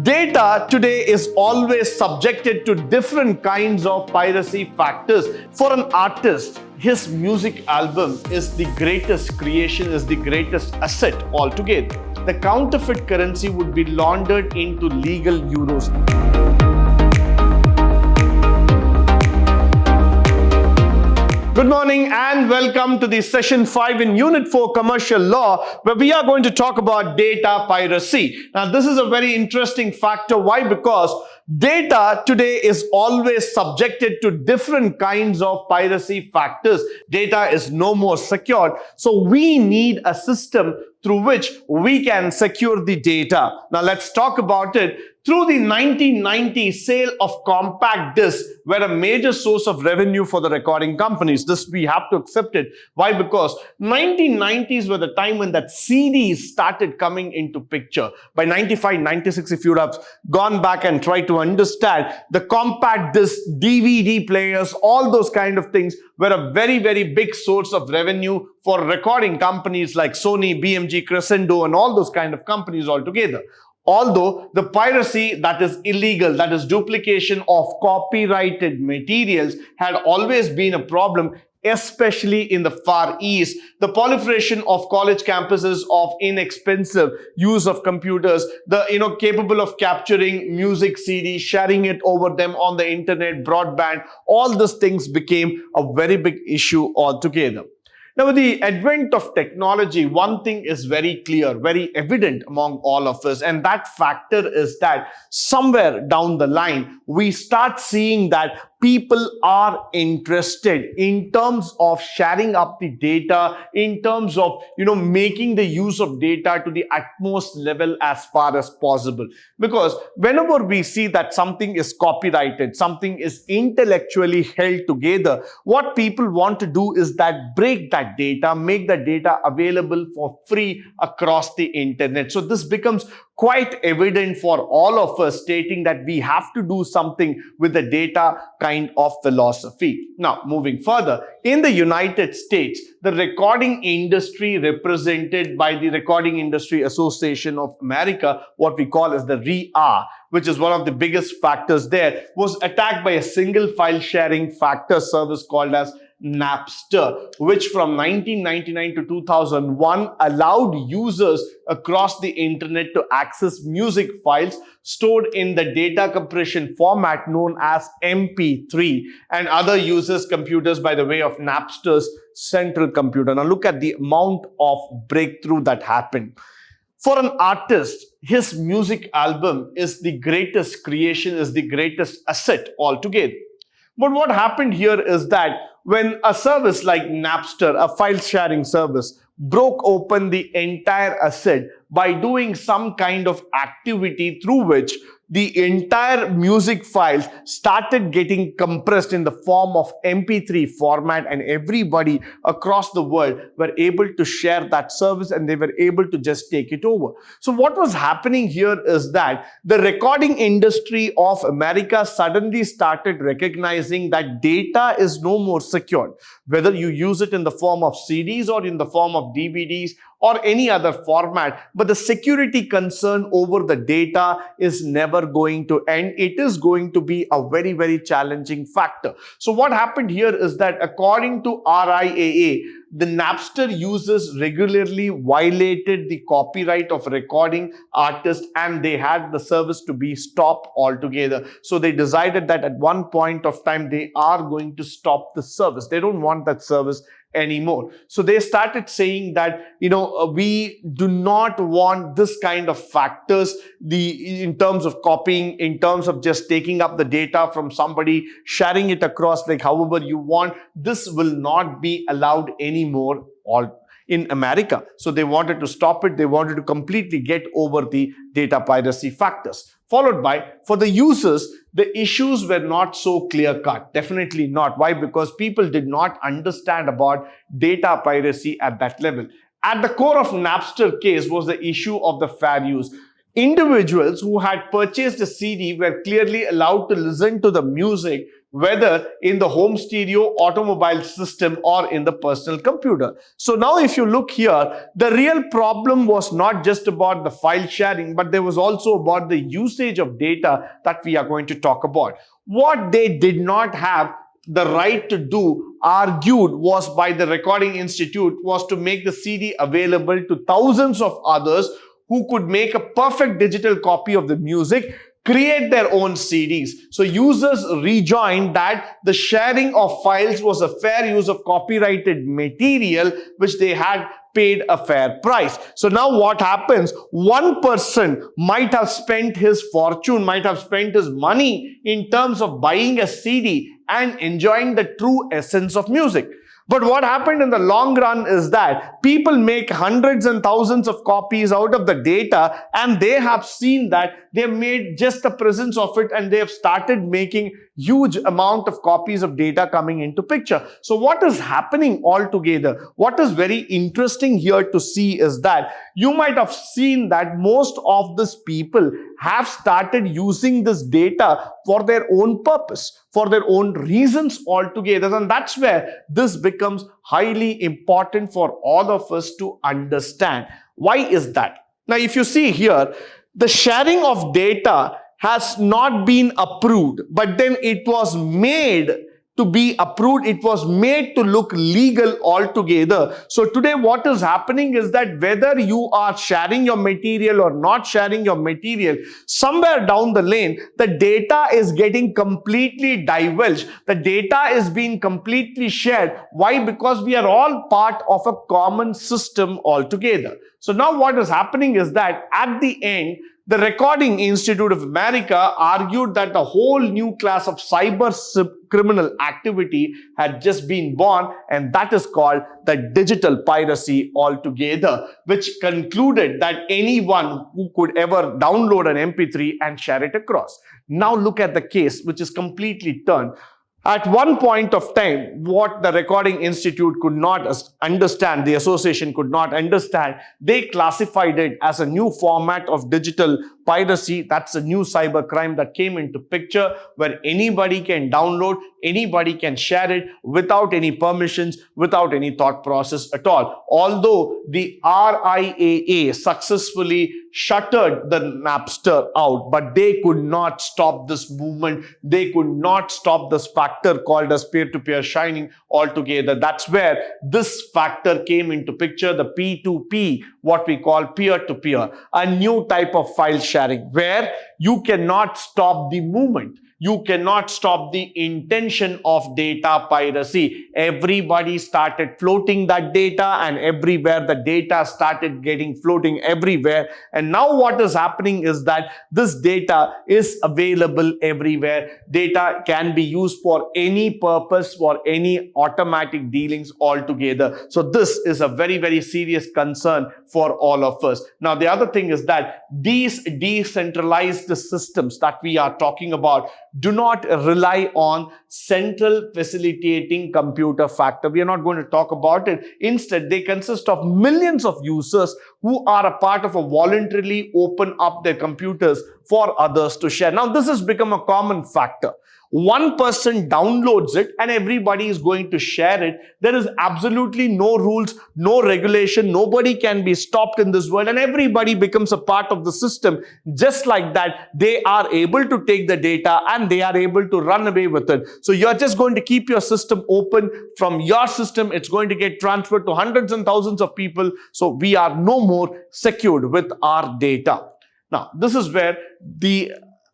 Data today is always subjected to different kinds of piracy factors. For an artist, his music album is the greatest creation, is the greatest asset altogether. The counterfeit currency would be laundered into legal euros. Good morning and welcome to the session 5 in Unit 4 Commercial Law, where we are going to talk about data piracy. Now, this is a very interesting factor. Why? Because data today is always subjected to different kinds of piracy factors. Data is no more secured. So we need a system through which we can secure the data. Now, let's talk about it. Through the 1990 sale of compact discs were a major source of revenue for the recording companies. This we have to accept it. Why? Because 1990s were the time when that CDs started coming into picture. By 95, 96, if you would have gone back and tried to understand, the compact disc, DVD players, all those kind of things were a very, very big source of revenue for recording companies like Sony, BMG, Crescendo, and all those kind of companies altogether. Although the piracy that is illegal, that is duplication of copyrighted materials, had always been a problem, especially in the Far East. The proliferation of college campuses of inexpensive use of computers, capable of capturing music CDs, sharing it over them on the internet, broadband, all these things became a very big issue altogether. Now, with the advent of technology, one thing is very clear, very evident among all of us, and that factor is that somewhere down the line, we start seeing that people are interested in terms of sharing up the data, in terms of, making the use of data to the utmost level as far as possible. Because whenever we see that something is copyrighted, something is intellectually held together, what people want to do is that break that data, make the data available for free across the internet. So this becomes quite evident for all of us, stating that we have to do something with the data kind of philosophy. Now, moving further, in the United States, the recording industry, represented by the Recording Industry Association of America, what we call as the RIAA, which is one of the biggest factors there, was attacked by a single file sharing factor service called as Napster, which from 1999 to 2001 allowed users across the internet to access music files stored in the data compression format known as MP3 and other users' computers by the way of Napster's central computer. Now look at the amount of breakthrough that happened. For an artist, his music album is the greatest creation, is the greatest asset altogether. But what happened here is that when a service like Napster, a file sharing service, broke open the entire asset by doing some kind of activity through which the entire music files started getting compressed in the form of MP3 format, and everybody across the world were able to share that service and they were able to just take it over. So what was happening here is that the recording industry of America suddenly started recognizing that data is no more secured, whether you use it in the form of CDs or in the form of DVDs or any other format, but the security concern over the data is never going to end. It is going to be a very, very challenging factor. So what happened here is that according to RIAA, the Napster users regularly violated the copyright of recording artists and they had the service to be stopped altogether. So they decided that at one point of time, they are going to stop the service. They don't want that service anymore. So they started saying that, we do not want this kind of factors, in terms of copying, in terms of just taking up the data from somebody, sharing it across like however you want. This will not be allowed anymore in America. So they wanted to stop it. They wanted to completely get over the data piracy factors. Followed by, for the users, the issues were not so clear-cut. Definitely not. Why? Because people did not understand about data piracy at that level. At the core of Napster case was the issue of the fair use. Individuals who had purchased a CD were clearly allowed to listen to the music whether in the home stereo, automobile system, or in the personal computer. So now if you look here, the real problem was not just about the file sharing, but there was also about the usage of data that we are going to talk about. What they did not have the right to do, argued was by the Recording Institute, was to make the CD available to thousands of others who could make a perfect digital copy of the music, create their own CDs. So users rejoined that the sharing of files was a fair use of copyrighted material which they had paid a fair price. So now what happens? One person might have spent his fortune, might have spent his money in terms of buying a CD and enjoying the true essence of music. But what happened in the long run is that people make hundreds and thousands of copies out of the data, and they have seen that they made just the presence of it, and they have started making huge amount of copies of data coming into picture. So what is happening altogether? What is very interesting here to see is that you might have seen that most of these people have started using this data for their own purpose, for their own reasons altogether. And that's where this becomes highly important for all of us to understand. Why is that? Now, if you see here, the sharing of data has not been approved, but then it was made to be approved. It was made to look legal altogether. So today what is happening is that whether you are sharing your material or not sharing your material, somewhere down the lane, the data is getting completely divulged. The data is being completely shared. Why? Because we are all part of a common system altogether. So now what is happening is that at the end, the Recording Institute of America argued that a whole new class of cyber criminal activity had just been born, and that is called the digital piracy altogether, which concluded that anyone who could ever download an MP3 and share it across. Now look at the case, which is completely turned. At one point of time, what the Recording Institute could not understand, the association could not understand, they classified it as a new format of digital piracy. That's a new cyber crime that came into picture, where anybody can download, anybody can share it without any permissions, without any thought process at all. Although the RIAA successfully shuttered the Napster out, but they could not stop this movement. They could not stop this factor called as peer-to-peer sharing altogether. That's where this factor came into picture, the P2P, what we call peer-to-peer, a new type of file sharing where you cannot stop the movement. You cannot stop the intention of data piracy. Everybody started floating that data, and everywhere the data started getting floating everywhere. And now what is happening is that this data is available everywhere. Data can be used for any purpose, for any automatic dealings altogether. So this is a very, very serious concern for all of us. Now, the other thing is that these decentralized systems that we are talking about do not rely on central facilitating computer factor. We are not going to talk about it. Instead, they consist of millions of users who are a part of a voluntarily open up their computers for others to share. Now, this has become a common factor. One person downloads it and everybody is going to share it. There is absolutely no rules, no regulation. Nobody can be stopped in this world, and everybody becomes a part of the system. Just like that, they are able to take the data and they are able to run away with it. So you're just going to keep your system open. From your system, it's going to get transferred to hundreds and thousands of people. So we are no more secured with our data. Now, this is where the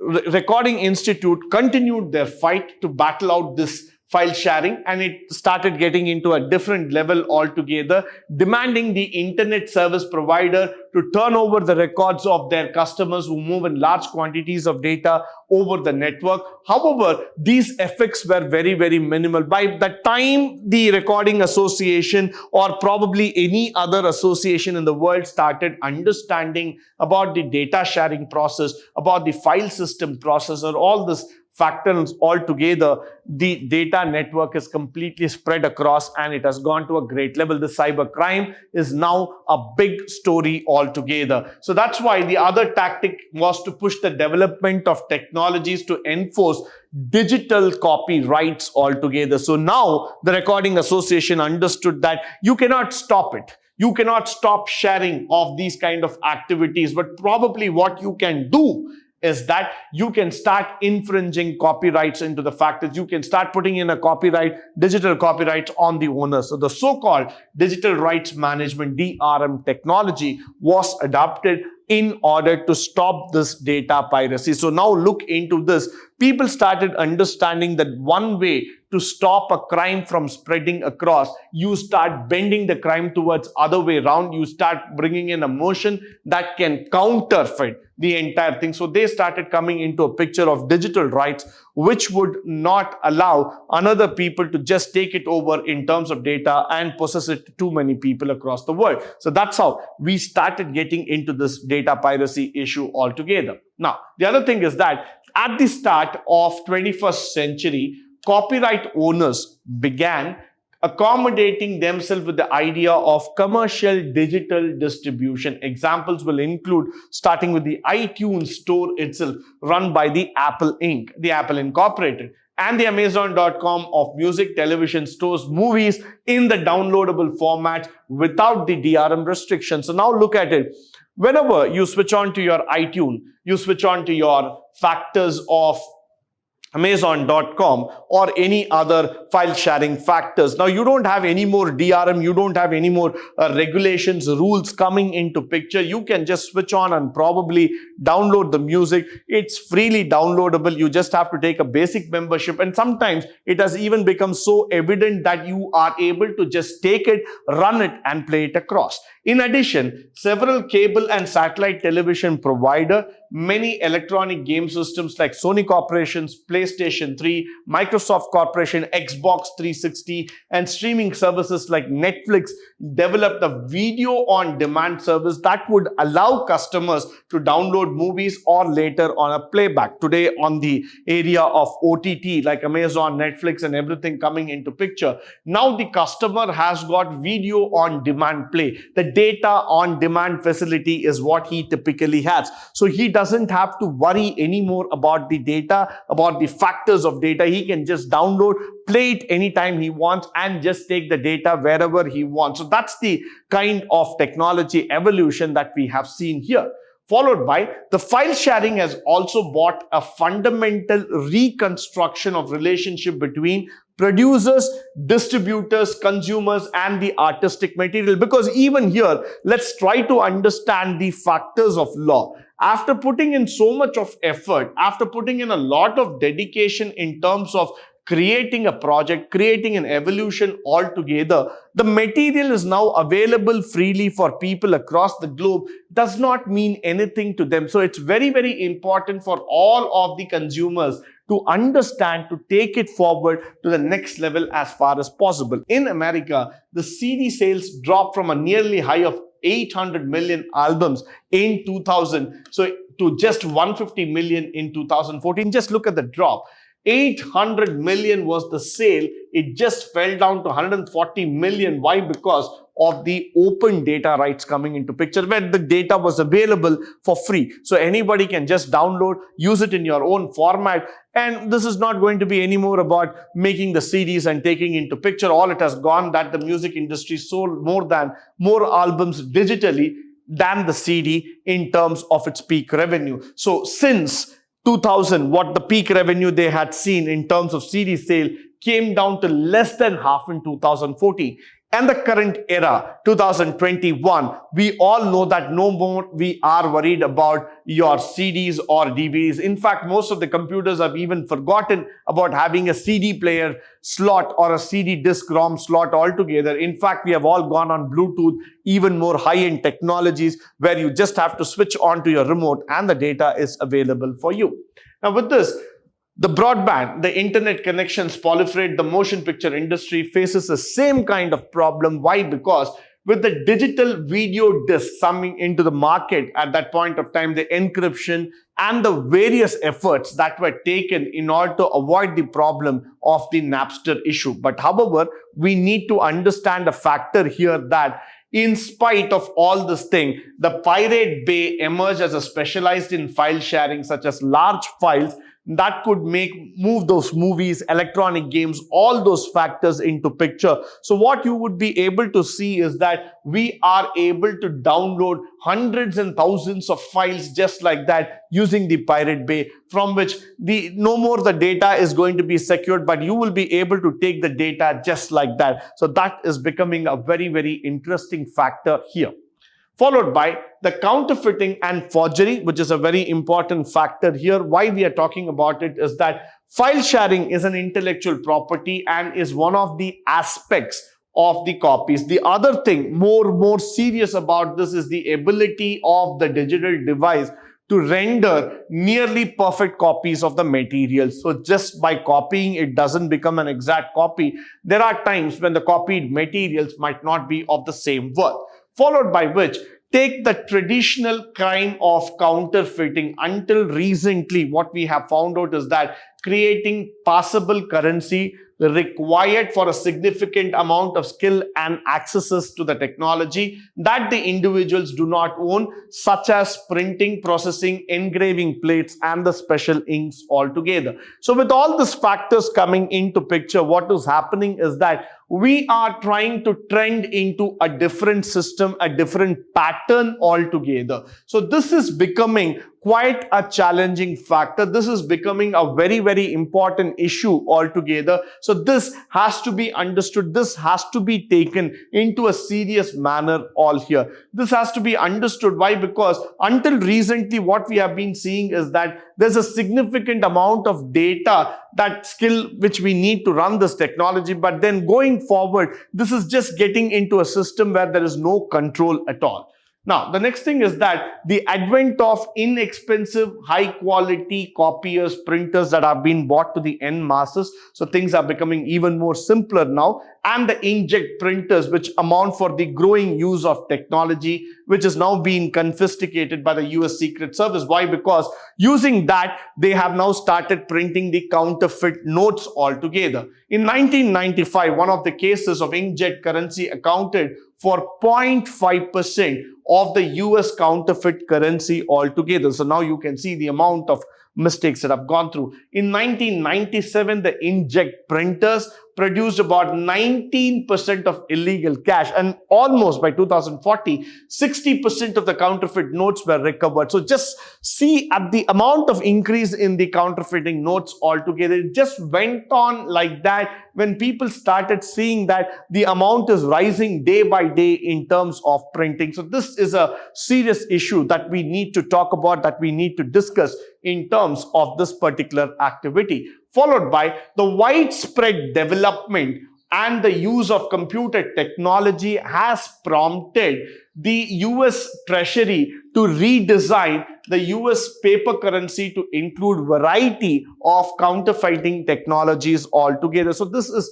Recording Institute continued their fight to battle out this file sharing, and it started getting into a different level altogether, demanding the internet service provider to turn over the records of their customers who move in large quantities of data over the network. However, these effects were very, very minimal. By the time the Recording Association or probably any other association in the world started understanding about the data sharing process, about the file system process, or all this factors altogether, the data network is completely spread across and it has gone to a great level. The cyber crime is now a big story altogether. So that's why the other tactic was to push the development of technologies to enforce digital copyrights altogether. So now the Recording Association understood that you cannot stop it. You cannot stop sharing of these kind of activities, but probably what you can do is that you can start infringing copyrights into the fact that you can start putting in a copyright, digital copyrights on the owner. So the so-called digital rights management, DRM technology, was adopted in order to stop this data piracy. So now look into this. People started understanding that one way to stop a crime from spreading across, you start bending the crime towards other way around. You start bringing in a motion that can counterfeit the entire thing. So they started coming into a picture of digital rights, which would not allow another people to just take it over in terms of data and possess it to too many people across the world. So that's how we started getting into this data piracy issue altogether. Now, the other thing is that at the start of 21st century, copyright owners began accommodating themselves with the idea of commercial digital distribution. Examples will include starting with the iTunes store itself, run by the Apple Inc., the Apple Incorporated, and the Amazon.com of music, television stores, movies in the downloadable format without the DRM restrictions. So now look at it. Whenever you switch on to your iTunes, you switch on to your factors of Amazon.com or any other file sharing factors. Now you don't have any more DRM, you don't have any more regulations, rules coming into picture. You can just switch on and probably download the music. It's freely downloadable. You just have to take a basic membership, and sometimes it has even become so evident that you are able to just take it, run it and play it across. In addition, several cable and satellite television provider, many electronic game systems like Sony Corporation's PlayStation 3, Microsoft Corporation, Xbox 360, and streaming services like Netflix developed a video on demand service that would allow customers to download movies or later on a playback. Today on the area of OTT like Amazon, Netflix and everything coming into picture, now the customer has got video on demand play. The data on demand facility is what he typically has. So he doesn't have to worry anymore about the data, about the factors of data. He can just download, play it anytime he wants and just take the data wherever he wants. So that's the kind of technology evolution that we have seen here. Followed by the file sharing has also brought a fundamental reconstruction of relationship between producers, distributors, consumers, and the artistic material. Because even here, let's try to understand the factors of law. After putting in so much of effort, after putting in a lot of dedication in terms of creating a project, creating an evolution altogether, the material is now available freely for people across the globe, does not mean anything to them. So it's very, very important for all of the consumers to understand, to take it forward to the next level as far as possible. In America, the CD sales dropped from a nearly high of 800 million albums in 2000, so to just 150 million in 2014. Just look at the drop. 800 million was the sale. It just fell down to 140 million. Why? Because of the open data rights coming into picture, where the data was available for free. So anybody can just download, use it in your own format. And this is not going to be anymore about making the CDs and taking into picture. All it has gone that the music industry sold more albums digitally than the CD in terms of its peak revenue. So since 2000, what the peak revenue they had seen in terms of CD sale came down to less than half in 2014. And the current era, 2021, we all know that no more we are worried about your CDs or DVDs. In fact, most of the computers have even forgotten about having a CD player slot or a CD disc ROM slot altogether. In fact, we have all gone on Bluetooth, even more high-end technologies where you just have to switch on to your remote and the data is available for you. Now with this, the broadband, the internet connections proliferate. The motion picture industry faces the same kind of problem. Why? Because with the digital video disc coming into the market at that point of time, the encryption and the various efforts that were taken in order to avoid the problem of the Napster issue. But however, we need to understand a factor here that in spite of all this thing, the Pirate Bay emerged as a specialized in file sharing, such as large files that could move those movies, electronic games, all those factors into picture. So what you would be able to see is that we are able to download hundreds and thousands of files just like that using the Pirate Bay, from which no more the data is going to be secured, but you will be able to take the data just like that. So that is becoming a very, very interesting factor here. Followed by the counterfeiting and forgery, which is a very important factor here. Why we are talking about it is that file sharing is an intellectual property and is one of the aspects of the copies. The other thing more serious about this is the ability of the digital device to render nearly perfect copies of the material. So just by copying, it doesn't become an exact copy. There are times when the copied materials might not be of the same worth. Followed by which, take the traditional crime of counterfeiting. Until recently, what we have found out is that creating passable currency required for a significant amount of skill and accesses to the technology that the individuals do not own, such as printing, processing, engraving plates, and the special inks altogether. So with all these factors coming into picture, what is happening is that we are trying to trend into a different system, a different pattern altogether. So this is becoming quite a challenging factor. This is becoming a very, very important issue altogether. So this has to be understood. This has to be taken into a serious manner all here. This has to be understood. Why? Because until recently, what we have been seeing is that there's a significant amount of data, that skill which we need to run this technology. But then going forward, this is just getting into a system where there is no control at all. Now, the next thing is that the advent of inexpensive, high-quality copiers, printers that are being bought to the end masses. So things are becoming even more simpler now. And the inkjet printers, which amount for the growing use of technology, which is now being confiscated by the US Secret Service. Why? Because using that, they have now started printing the counterfeit notes altogether. In 1995, one of the cases of inkjet currency accounted for 0.5% of the US counterfeit currency altogether. So now you can see the amount of mistakes that have gone through. In 1997, the inkjet printers produced about 19% of illegal cash, and almost by 2040, 60% of the counterfeit notes were recovered. So just see at the amount of increase in the counterfeiting notes altogether. It just went on like that when people started seeing that the amount is rising day by day in terms of printing. So this is a serious issue that we need to talk about, that we need to discuss in terms of this particular activity. Followed by the widespread development and the use of computer technology has prompted the US Treasury to redesign the US paper currency to include variety of counterfeiting technologies altogether. So this is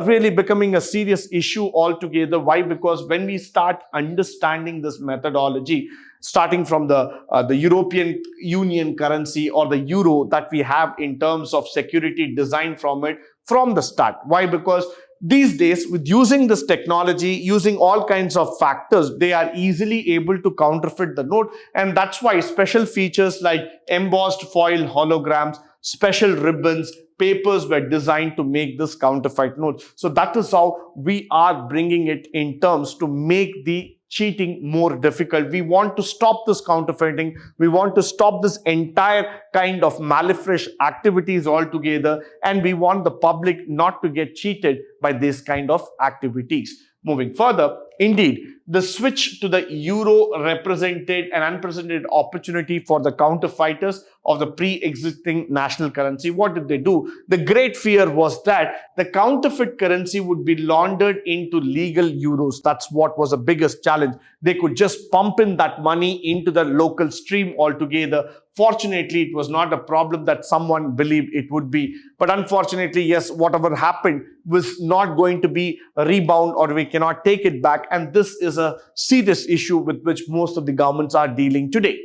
really becoming a serious issue altogether. Why? Because when we start understanding this methodology, starting from the European Union currency or the euro that we have in terms of security design from it from the start. Why? Because these days, with using this technology, using all kinds of factors, they are easily able to counterfeit the note. And that's why special features like embossed foil holograms, special ribbons, papers were designed to make this counterfeit note. So that is how we are bringing it in terms to make the cheating more difficult. We want to stop this counterfeiting. We want to stop this entire kind of malicious activities altogether. And we want the public not to get cheated by this kind of activities. Moving further, indeed, the switch to the euro represented an unprecedented opportunity for the counterfeiters of the pre-existing national currency. What did they do? The great fear was that the counterfeit currency would be laundered into legal euros. That's what was the biggest challenge. They could just pump in that money into the local stream altogether. Fortunately, it was not a problem that someone believed it would be. But unfortunately, yes, whatever happened was not going to be a rebound, or we cannot take it back. And this is is a serious issue with which most of the governments are dealing today.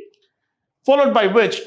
Followed by which,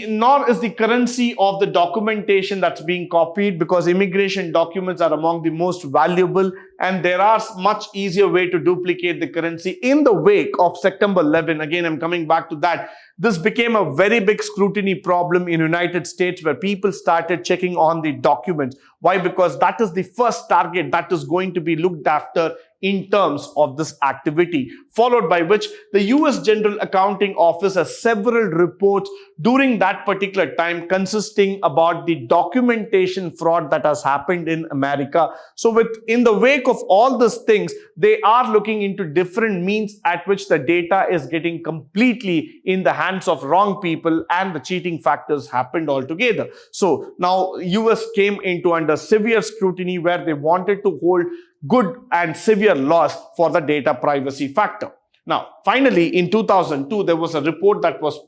nor is the currency of the documentation that's being copied, because immigration documents are among the most valuable, and there are much easier way to duplicate the currency. In the wake of September 11, again I'm coming back to that, this became a very big scrutiny problem in United States, where people started checking on the documents. Why? Because that is the first target that is going to be looked after in terms of this activity. Followed by which, the US General Accounting Office has several reports during that particular time consisting about the documentation fraud that has happened in America. So in the wake of all these things, they are looking into different means at which the data is getting completely in the hands of wrong people, and the cheating factors happened altogether. So now US came into under severe scrutiny, where they wanted to hold good and severe laws for the data privacy factor. Now, finally, in 2002, there was a report that was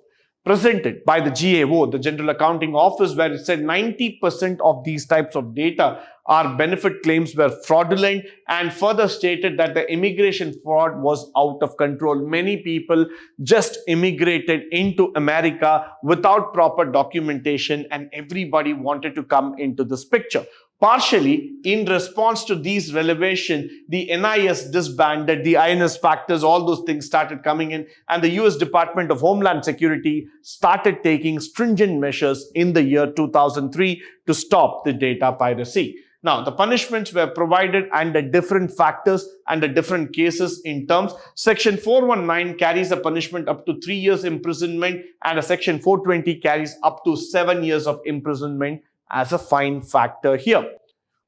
presented by the GAO, the General Accounting Office, where it said 90% of these types of data our benefit claims were fraudulent, and further stated that the immigration fraud was out of control. Many people just immigrated into America without proper documentation, and everybody wanted to come into this picture. Partially, in response to these revelations, the NIS disbanded, the INS factors, all those things started coming in, and the US Department of Homeland Security started taking stringent measures in the year 2003 to stop the data piracy. Now, the punishments were provided under different factors, under different cases in terms. Section 419 carries a punishment up to 3 years imprisonment, and a Section 420 carries up to 7 years of imprisonment as a fine factor here.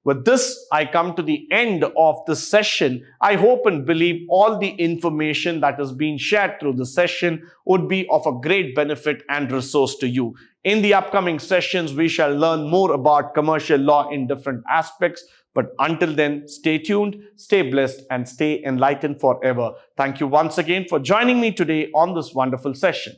With this, I come to the end of this session. I hope and believe all the information that has been shared through the session would be of a great benefit and resource to you. In the upcoming sessions, we shall learn more about commercial law in different aspects. But until then, stay tuned, stay blessed, and stay enlightened forever. Thank you once again for joining me today on this wonderful session.